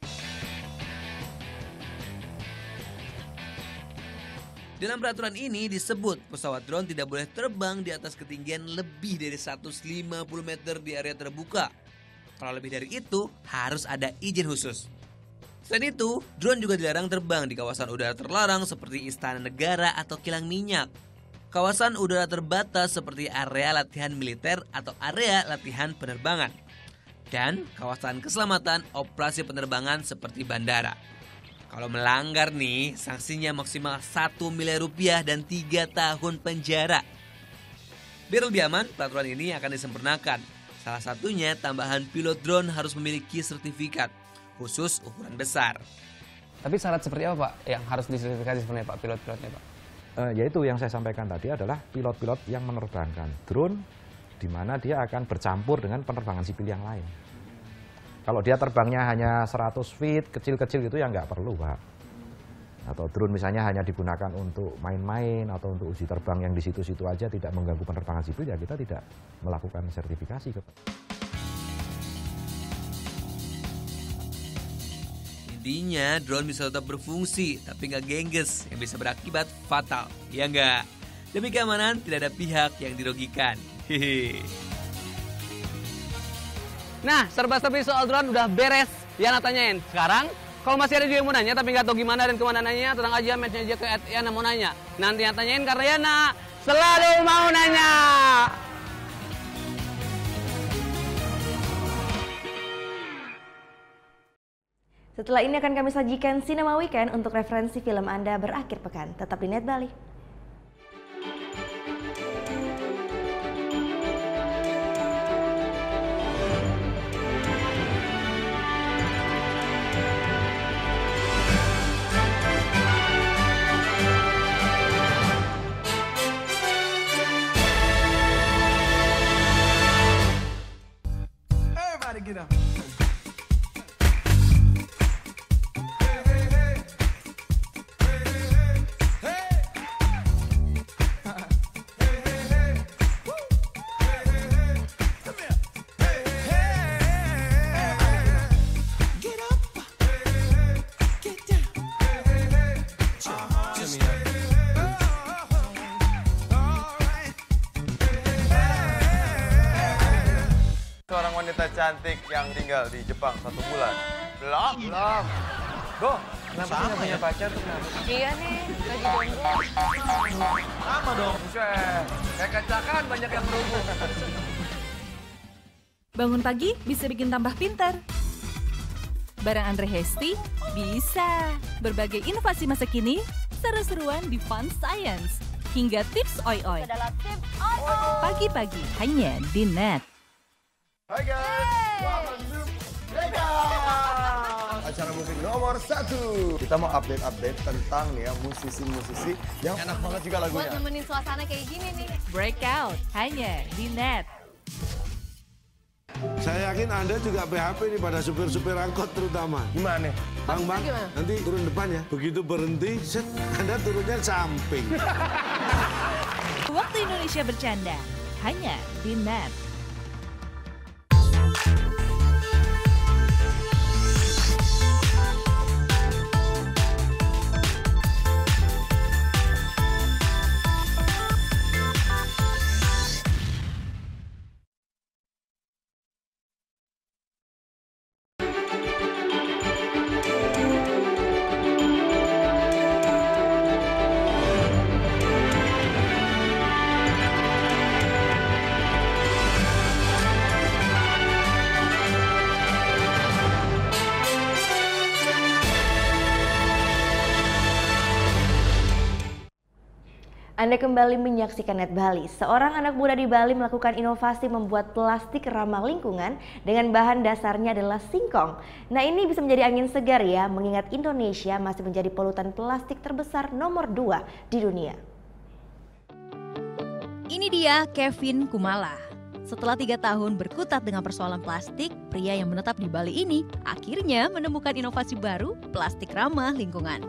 Speaker 14: Dalam peraturan ini disebut pesawat drone tidak boleh terbang di atas ketinggian lebih dari 150 meter di area terbuka. Kalau lebih dari itu harus ada izin khusus. Selain itu, drone juga dilarang terbang di kawasan udara terlarang seperti Istana Negara atau kilang minyak. Kawasan udara terbatas seperti area latihan militer atau area latihan penerbangan. Dan kawasan keselamatan operasi penerbangan seperti bandara. Kalau melanggar nih, sanksinya maksimal 1 miliar rupiah dan 3 tahun penjara. Biar lebih aman, peraturan ini akan disempurnakan. Salah satunya tambahan pilot drone harus memiliki sertifikat, khusus ukuran besar.
Speaker 12: Tapi syarat seperti apa, Pak, yang harus disertifikasi sebenarnya, Pak, pilot-pilotnya, Pak?
Speaker 16: Yaitu yang saya sampaikan tadi adalah pilot-pilot yang menerbangkan drone, di mana dia akan bercampur dengan penerbangan sipil yang lain. Kalau dia terbangnya hanya 100 feet, kecil-kecil gitu ya nggak perlu, Pak. Atau drone misalnya hanya digunakan untuk main-main atau untuk uji terbang yang di situ-situ aja tidak mengganggu penerbangan sipil, ya kita tidak melakukan sertifikasi.
Speaker 14: Intinya drone bisa tetap berfungsi, tapi nggak gengges yang bisa berakibat fatal. Ya nggak? Demi keamanan tidak ada pihak yang dirugikan. Hehe.
Speaker 12: Nah, serba-serbi soal drone udah beres. Yana tanyain. Sekarang, kalau masih ada juga yang mau nanya tapi nggak tahu gimana dan kemana nanya, tenang aja, match aja ke Yana mau nanya. Nanti yang tanyain karena Yana selalu mau nanya.
Speaker 2: Setelah ini akan kami sajikan Sinema Weekend untuk referensi film Anda berakhir pekan. Tetap di Net Bali.
Speaker 1: Get up.
Speaker 9: Seorang wanita cantik yang tinggal di Jepang 1 bulan. Belum. Go, kenapa sih nggak punya pacar tuh kenapa?
Speaker 21: Iya nih, lagi jomblo.
Speaker 9: Sama dong. Buset, kayak kacakan banyak yang berhubung.
Speaker 10: Bangun pagi bisa bikin tambah pintar. Bareng Andre Hesti bisa. Berbagai inovasi masa kini, seru-seruan di Fun Science. Hingga tips oi-oi. Pagi-pagi hanya di Net.
Speaker 1: Hai guys, welcome to Mega acara musik nomor 1. Kita mau update tentang nih ya musisi-musisi yang enak banget juga lagunya.
Speaker 21: Buat nemenin suasana kayak gini nih.
Speaker 10: Breakout hanya di Net.
Speaker 11: Saya yakin Anda juga PHP nih pada supir-supir angkot terutama.
Speaker 1: Gimana?
Speaker 11: Bang, nanti turun depan ya. Begitu berhenti, set, Anda turunnya samping.
Speaker 10: Waktu Indonesia bercanda hanya di Net.
Speaker 2: Anda kembali menyaksikan Net Bali. Seorang anak muda di Bali melakukan inovasi membuat plastik ramah lingkungan dengan bahan dasarnya adalah singkong. Nah, ini bisa menjadi angin segar ya, mengingat Indonesia masih menjadi polutan plastik terbesar nomor 2 di dunia.
Speaker 5: Ini dia Kevin Kumala. Setelah 3 tahun berkutat dengan persoalan plastik, pria yang menetap di Bali ini akhirnya menemukan inovasi baru, plastik ramah lingkungan.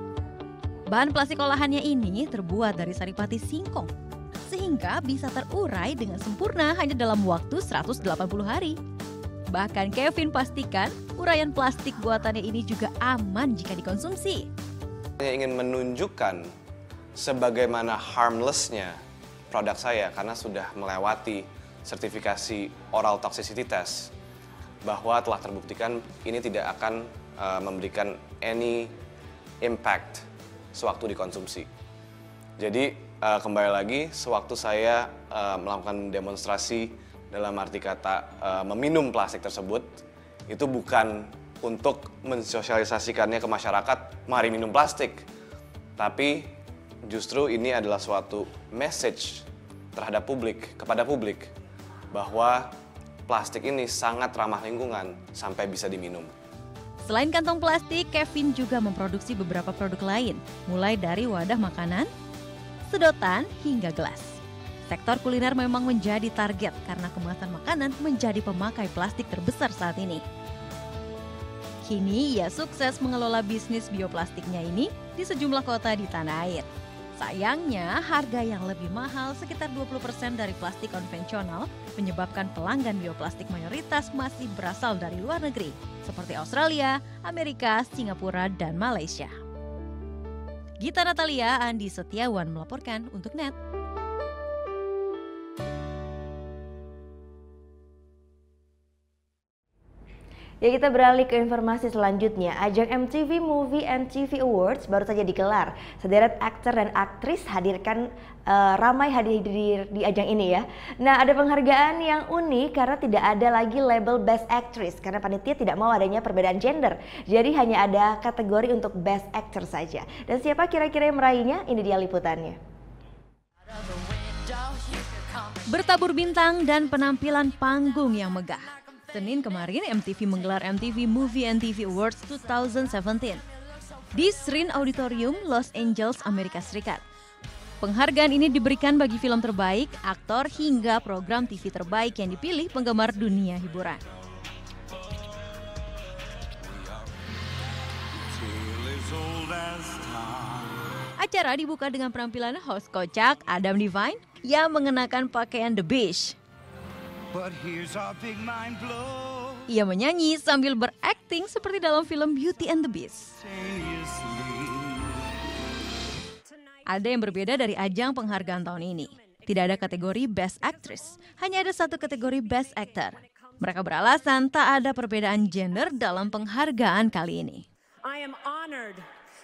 Speaker 5: Bahan plastik olahannya ini terbuat dari saripati singkong, sehingga bisa terurai dengan sempurna hanya dalam waktu 180 hari. Bahkan Kevin pastikan uraian plastik buatannya ini juga aman jika dikonsumsi.
Speaker 17: Saya ingin menunjukkan sebagaimana harmless-nya produk saya karena sudah melewati sertifikasi oral toxicity test, bahwa telah terbuktikan ini tidak akan memberikan any impact sewaktu dikonsumsi. Jadi kembali lagi, sewaktu saya melakukan demonstrasi dalam arti kata meminum plastik tersebut, itu bukan untuk mensosialisasikannya ke masyarakat, mari minum plastik. Tapi justru ini adalah suatu message terhadap publik, kepada publik, bahwa plastik ini sangat ramah lingkungan sampai bisa diminum.
Speaker 5: Selain kantong plastik, Kevin juga memproduksi beberapa produk lain, mulai dari wadah makanan, sedotan, hingga gelas. Sektor kuliner memang menjadi target karena kemasan makanan menjadi pemakai plastik terbesar saat ini. Kini ia sukses mengelola bisnis bioplastiknya ini di sejumlah kota di tanah air. Sayangnya, harga yang lebih mahal sekitar 20% dari plastik konvensional menyebabkan pelanggan bioplastik mayoritas masih berasal dari luar negeri, seperti Australia, Amerika, Singapura, dan Malaysia. Gita Natalia, Andi Setiawan melaporkan untuk Net.
Speaker 2: Ya, kita beralih ke informasi selanjutnya. Ajang MTV Movie and TV Awards baru saja digelar. Sederet aktor dan aktris ramai hadir di ajang ini ya. Nah, ada penghargaan yang unik karena tidak ada lagi label Best Actress karena panitia tidak mau adanya perbedaan gender. Jadi hanya ada kategori untuk Best Actor saja. Dan siapa kira-kira yang meraihnya? Ini dia liputannya.
Speaker 5: Bertabur bintang dan penampilan panggung yang megah. Senin kemarin MTV menggelar MTV Movie and TV Awards 2017 di Shrine Auditorium, Los Angeles, Amerika Serikat. Penghargaan ini diberikan bagi film terbaik, aktor, hingga program TV terbaik yang dipilih penggemar dunia hiburan. Acara dibuka dengan penampilan host kocak Adam Devine yang mengenakan pakaian The Beach. Ia menyanyi sambil berakting seperti dalam film Beauty and the Beast. Ada yang berbeda dari ajang penghargaan tahun ini. Tidak ada kategori Best Actress, hanya ada satu kategori Best Actor. Mereka beralasan tak ada perbedaan gender dalam penghargaan kali ini.
Speaker 4: I am honored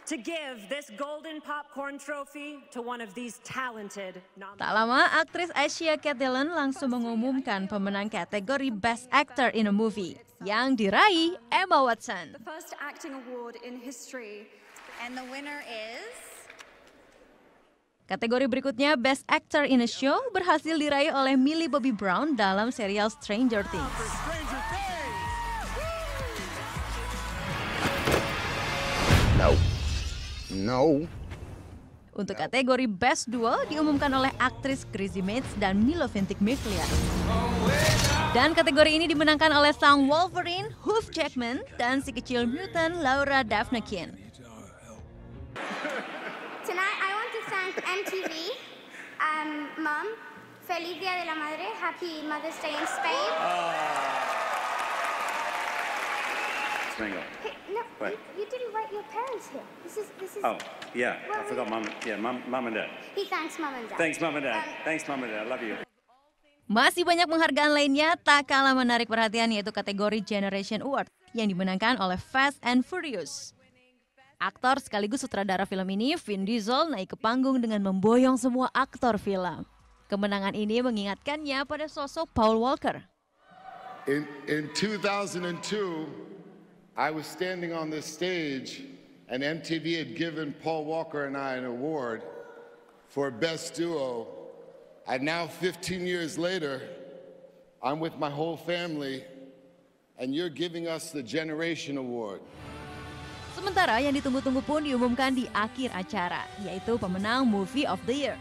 Speaker 4: to give this golden popcorn trophy to one of these talented nominees.
Speaker 5: Tak lama, aktris Asia Cat Dillon langsung mengumumkan pemenang kategori Best Actor in a Movie yang diraih Emma Watson.
Speaker 4: The first acting award in history, and the winner is.
Speaker 5: Kategori berikutnya Best Actor in a Show berhasil diraih oleh Millie Bobby Brown dalam serial Stranger Things.
Speaker 1: No.
Speaker 5: Untuk kategori Best Duo diumumkan oleh aktris Chrissy Metz dan Milo Ventimiglia. Dan kategori ini dimenangkan oleh sang Wolverine, Hugh Jackman, dan si kecil mutant Laura Davnakian.
Speaker 18: Tonight I want to thank MTV, Mom, Feliz Dia de la Madre, Happy Mother's Day in Spain.
Speaker 19: Hey,
Speaker 18: no, you didn't write your parents here. This is.
Speaker 19: Oh, yeah, I forgot Mom. Yeah, Mom and Dad.
Speaker 18: He thanks Mom and Dad.
Speaker 19: Thanks, Mom and Dad. Thanks, Mom and Dad. I love you.
Speaker 5: Masih banyak penghargaan lainnya tak kalah menarik perhatian, yaitu kategori Generation Award yang dimenangkan oleh Fast and Furious. Aktor sekaligus sutradara film ini, Vin Diesel, naik ke panggung dengan memboyong semua aktor film. Kemenangan ini mengingatkannya pada sosok Paul Walker.
Speaker 22: In 2002, I was standing on this stage and MTV had given Paul Walker and I an award for Best Duo. And now 15 years later, I'm with my whole family and you're giving us the Generation Award.
Speaker 5: Sementara yang ditunggu-tunggu pun diumumkan di akhir acara, yaitu pemenang Movie of the Year.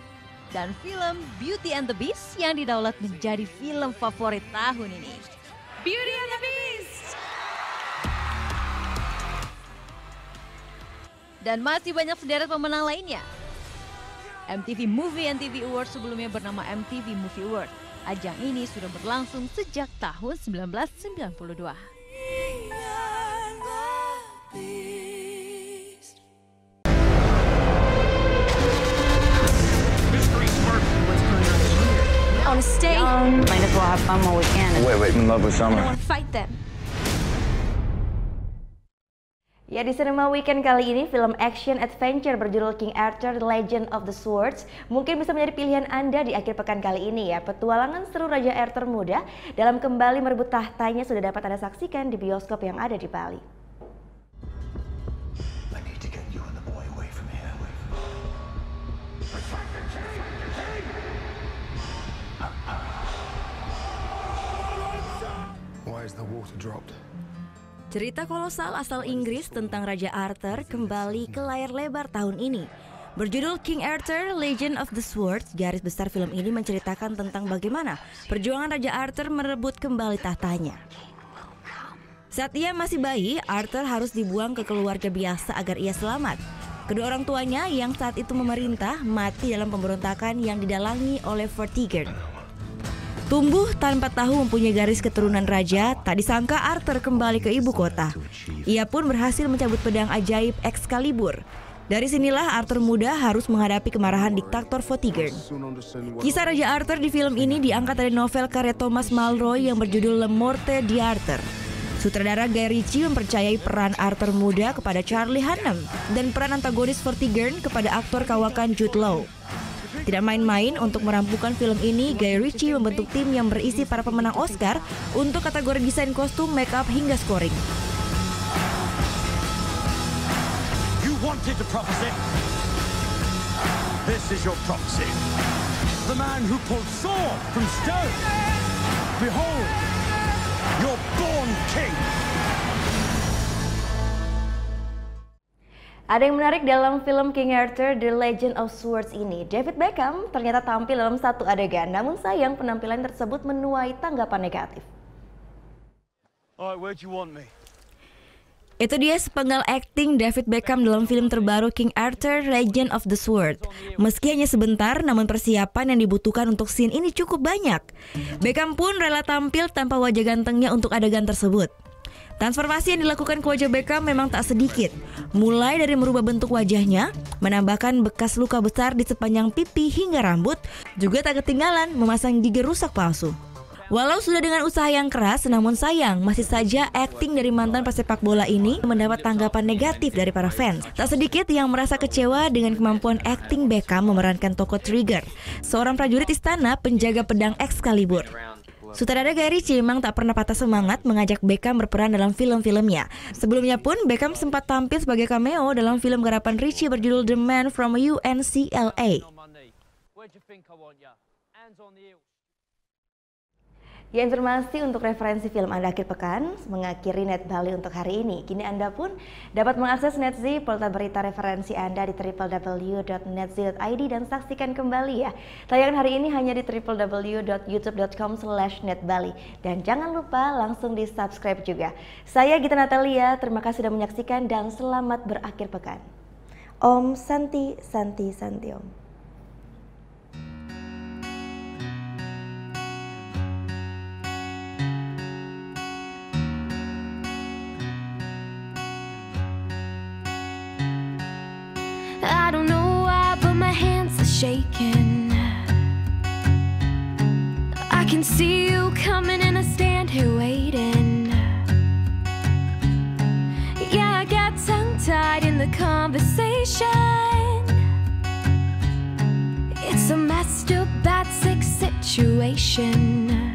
Speaker 5: Dan film Beauty and the Beast yang didaulat menjadi film favorit tahun ini.
Speaker 4: Beauty and the Beast!
Speaker 5: Dan masih banyak sederet pemenang lainnya. MTV Movie and TV Awards sebelumnya bernama MTV Movie Awards. Ajang ini sudah berlangsung sejak tahun 1992.
Speaker 18: I want to stay.
Speaker 23: Might as well have fun while we can.
Speaker 19: Wait, in love with summer.
Speaker 18: I want to fight them.
Speaker 2: Ya, di Cinema Weekend kali ini, film action adventure berjudul King Arthur Legend of the Swords mungkin bisa menjadi pilihan Anda di akhir pekan kali ini ya. Petualangan seru Raja Arthur muda dalam kembali merebut tahtanya sudah dapat Anda saksikan di bioskop yang ada di Bali.
Speaker 22: Why is the water dropped?
Speaker 2: Cerita kolosal asal Inggris tentang Raja Arthur kembali ke layar lebar tahun ini. Berjudul King Arthur Legend of the Swords, garis besar film ini menceritakan tentang bagaimana perjuangan Raja Arthur merebut kembali tahtanya. Saat ia masih bayi, Arthur harus dibuang ke keluarga biasa agar ia selamat. Kedua orang tuanya yang saat itu memerintah mati dalam pemberontakan yang didalangi oleh Vortigern. Tumbuh tanpa tahu mempunyai garis keturunan raja, tak disangka Arthur kembali ke ibu kota. Ia pun berhasil mencabut pedang ajaib Excalibur. Dari sinilah Arthur muda harus menghadapi kemarahan diktator Vortigern. Kisah Raja Arthur di film ini diangkat dari novel karya Thomas Malroy yang berjudul Le Morte d'Arthur. Sutradara Guy Ritchie mempercayai peran Arthur muda kepada Charlie Hunnam dan peran antagonis Vortigern kepada aktor kawakan Jude Law. Tidak main-main, untuk merampukan film ini, Guy Ritchie membentuk tim yang berisi para pemenang Oscar untuk kategori desain kostum, make up, hingga scoring.
Speaker 3: You wanted to prophecy. This is your prophecy. The man who pulled sword from stone. Behold, you're born king.
Speaker 2: Ada yang menarik dalam film King Arthur The Legend of Swords ini. David Beckham ternyata tampil dalam satu adegan, namun sayang penampilan tersebut menuai tanggapan negatif.
Speaker 3: Alright, where do you want me?
Speaker 2: Itu dia sepenggal akting David Beckham dalam film terbaru King Arthur Legend of the Sword. Meski hanya sebentar, namun persiapan yang dibutuhkan untuk scene ini cukup banyak. Beckham pun rela tampil tanpa wajah gantengnya untuk adegan tersebut. Transformasi yang dilakukan ke wajah Beckham memang tak sedikit. Mulai dari merubah bentuk wajahnya, menambahkan bekas luka besar di sepanjang pipi hingga rambut, juga tak ketinggalan memasang gigi rusak palsu. Walau sudah dengan usaha yang keras, namun sayang masih saja akting dari mantan pesepak bola ini mendapat tanggapan negatif dari para fans. Tak sedikit yang merasa kecewa dengan kemampuan akting Beckham memerankan tokoh Trigger, seorang prajurit istana penjaga pedang Excalibur. Sutradara Guy Ritchie memang tak pernah patah semangat mengajak Beckham berperan dalam film-filmnya. Sebelumnya pun Beckham sempat tampil sebagai cameo dalam film garapan Ritchie berjudul The Man from UNCLA. Ya, informasi untuk referensi film Anda akhir pekan mengakhiri Net Bali untuk hari ini. Kini Anda pun dapat mengakses NetZ, portal berita referensi Anda di www.netz.id dan saksikan kembali ya. Tayangan hari ini hanya di www.youtube.com/netbali. Dan jangan lupa langsung di subscribe juga. Saya Gita Natalia, terima kasih sudah menyaksikan dan selamat berakhir pekan. Om Santi Santi Santi Om.
Speaker 6: I don't know why, but my hands are shaking. I can see you coming and I stand here waiting. Yeah, I got tongue-tied in the conversation. It's a messed up, bad, sick situation.